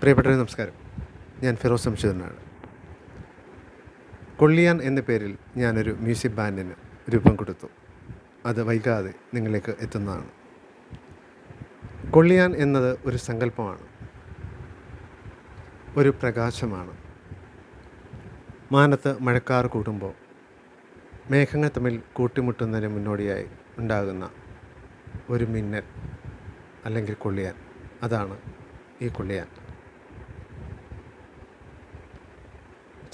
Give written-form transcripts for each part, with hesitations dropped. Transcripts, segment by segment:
പ്രിയപ്പെട്ടവരെ നമസ്കാരം. ഞാൻ ഫിറോസ് ശംസുദ്ദീനാണ്. കൊള്ളിയാൻ എന്ന പേരിൽ ഞാനൊരു മ്യൂസിക് ബാൻഡിന് രൂപം കൊടുത്തു. അത് വൈകാതെ നിങ്ങളിലേക്ക് എത്തുന്നതാണ്. കൊള്ളിയാൻ എന്നത് ഒരു സങ്കല്പമാണ്, ഒരു പ്രകാശമാണ്. മാനത്ത് മഴക്കാർ കൂടുമ്പോൾ മേഘങ്ങൾ തമ്മിൽ കൂട്ടിമുട്ടുന്നതിന് മുന്നോടിയായി ഉണ്ടാകുന്ന ഒരു മിന്നൽ അല്ലെങ്കിൽ കൊള്ളിയാൻ, അതാണ് ഈ കൊള്ളിയാൻ.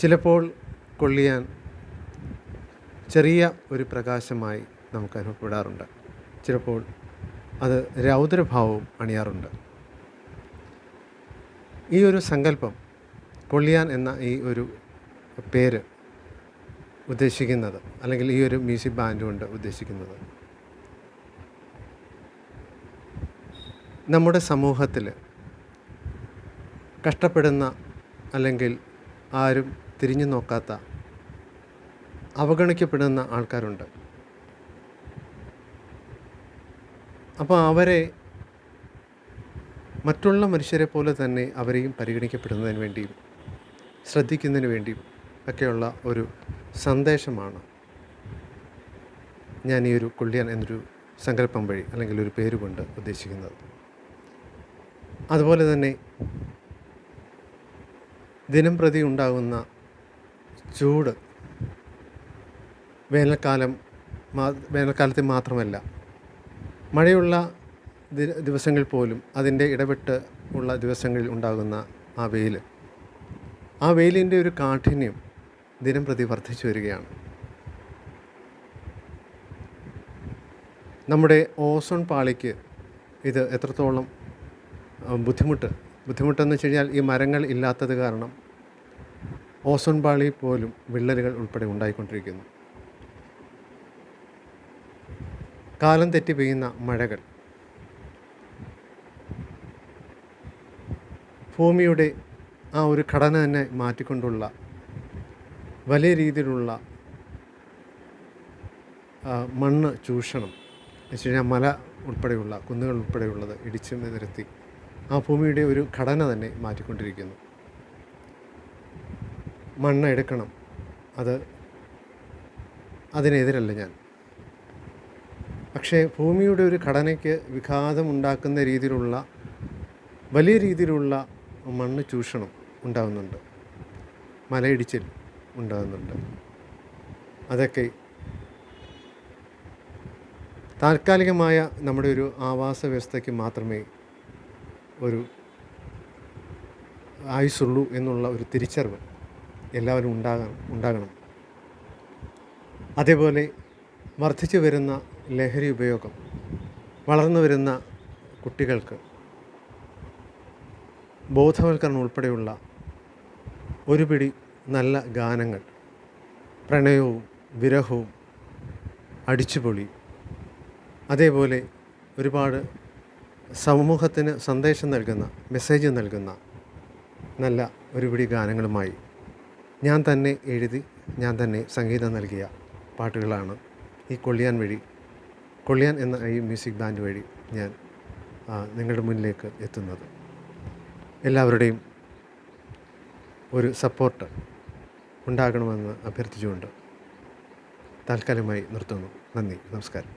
ചിലപ്പോൾ കൊള്ളിയാൻ ചെറിയ ഒരു പ്രകാശമായി നമുക്ക് അനുഭവപ്പെടാറുണ്ട്. ചിലപ്പോൾ അത് രൗദ്രഭാവവും അണിയാറുണ്ട്. ഈ ഒരു സങ്കല്പം, കൊള്ളിയാൻ എന്ന ഈ ഒരു പേര് ഉദ്ദേശിക്കുന്നത്, അല്ലെങ്കിൽ ഈ ഒരു മ്യൂസിക് ബാൻഡ് കൊണ്ട് ഉദ്ദേശിക്കുന്നത്, നമ്മുടെ സമൂഹത്തിൽ കഷ്ടപ്പെടുന്ന അല്ലെങ്കിൽ ആരും തിരിഞ്ഞു നോക്കാത്ത, അവഗണിക്കപ്പെടുന്ന ആൾക്കാരുണ്ട്. അപ്പോൾ അവരെ മറ്റുള്ള മനുഷ്യരെ പോലെ തന്നെ അവരെയും പരിഗണിക്കപ്പെടുന്നതിന് വേണ്ടിയും ശ്രദ്ധിക്കുന്നതിന് വേണ്ടിയും ഒക്കെയുള്ള ഒരു സന്ദേശമാണ് ഞാൻ ഈ ഒരു കൊള്ളിയാൻ എന്നൊരു സങ്കല്പം വഴി അല്ലെങ്കിൽ ഒരു പേരുകൊണ്ട് ഉദ്ദേശിക്കുന്നത്. അതുപോലെ തന്നെ ദിനം പ്രതി ഉണ്ടാകുന്ന ചൂട് വേനൽക്കാലത്ത് മാത്രമല്ല, മഴയുള്ള ദിവസങ്ങളിൽ പോലും അതിൻ്റെ ഇടവിട്ട് ഉള്ള ദിവസങ്ങളിൽ ഉണ്ടാകുന്ന ആ വെയിലിൻ്റെ ഒരു കാഠിന്യം ദിനം പ്രതി വർദ്ധിച്ചു വരികയാണ്. നമ്മുടെ ഓസോൺ പാളിക്ക് ഇത് എത്രത്തോളം ബുദ്ധിമുട്ടെന്ന് വെച്ച് കഴിഞ്ഞാൽ, ഈ മരങ്ങൾ ഇല്ലാത്തത് കാരണം ഓസോൺ പാളി പോലും വിള്ളലുകൾ ഉൾപ്പെടെ ഉണ്ടായിക്കൊണ്ടിരിക്കുന്നു. കാലം തെറ്റി പെയ്യുന്ന മഴകൾ ഭൂമിയുടെ ആ ഒരു ഘടന തന്നെ മാറ്റിക്കൊണ്ടുള്ള വലിയ രീതിയിലുള്ള മണ്ണ് ചൂഷണം എന്ന് വെച്ച് കഴിഞ്ഞാൽ, മല ഉൾപ്പെടെയുള്ള കുന്നുകൾ ഉൾപ്പെടെയുള്ളത് ഇടിച്ചു നിരത്തി ആ ഭൂമിയുടെ ഒരു ഘടന തന്നെ മാറ്റിക്കൊണ്ടിരിക്കുന്നു. മണ്ണ് എടുക്കണം, അതിനെതിരല്ല ഞാൻ. പക്ഷേ ഭൂമിയുടെ ഒരു ഘടനയ്ക്ക് വിഘാതമുണ്ടാക്കുന്ന രീതിയിലുള്ള വലിയ രീതിയിലുള്ള മണ്ണ് ചൂഷണം ഉണ്ടാകുന്നുണ്ട്, മലയിടിച്ചിൽ ഉണ്ടാകുന്നുണ്ട്. അതൊക്കെ താൽക്കാലികമായ നമ്മുടെ ഒരു ആവാസ വ്യവസ്ഥയ്ക്ക് മാത്രമേ ഒരു ആയുസുള്ളൂ എന്നുള്ള ഒരു തിരിച്ചറിവ് എല്ലാവരും ഉണ്ടാകണം. അതേപോലെ വർദ്ധിച്ചു വരുന്ന ലഹരി ഉപയോഗം, വളർന്നു വരുന്ന കുട്ടികൾക്ക് ബോധവൽക്കരണം ഉൾപ്പെടെയുള്ള ഒരു പിടി നല്ല ഗാനങ്ങൾ, പ്രണയവും വിരഹവും അടിച്ചുപൊളി, അതേപോലെ ഒരുപാട് സമൂഹത്തിന് സന്ദേശം നൽകുന്ന, മെസ്സേജ് നൽകുന്ന നല്ല ഒരു പിടി ഗാനങ്ങളുമായി ഞാൻ തന്നെ എഴുതി, ഞാൻ തന്നെ സംഗീതം നൽകിയ പാട്ടുകളാണ് ഈ കൊള്ളിയാൻ എന്ന ഈ മ്യൂസിക് ബാൻഡ് വഴി ഞാൻ നിങ്ങളുടെ മുന്നിലേക്ക് എത്തുന്നത്. എല്ലാവരുടെയും ഒരു സപ്പോർട്ട് ഉണ്ടാകണമെന്ന് അഭ്യർത്ഥിച്ചുകൊണ്ട് താൽക്കാലികമായി നിർത്തുന്നു. നന്ദി, നമസ്കാരം.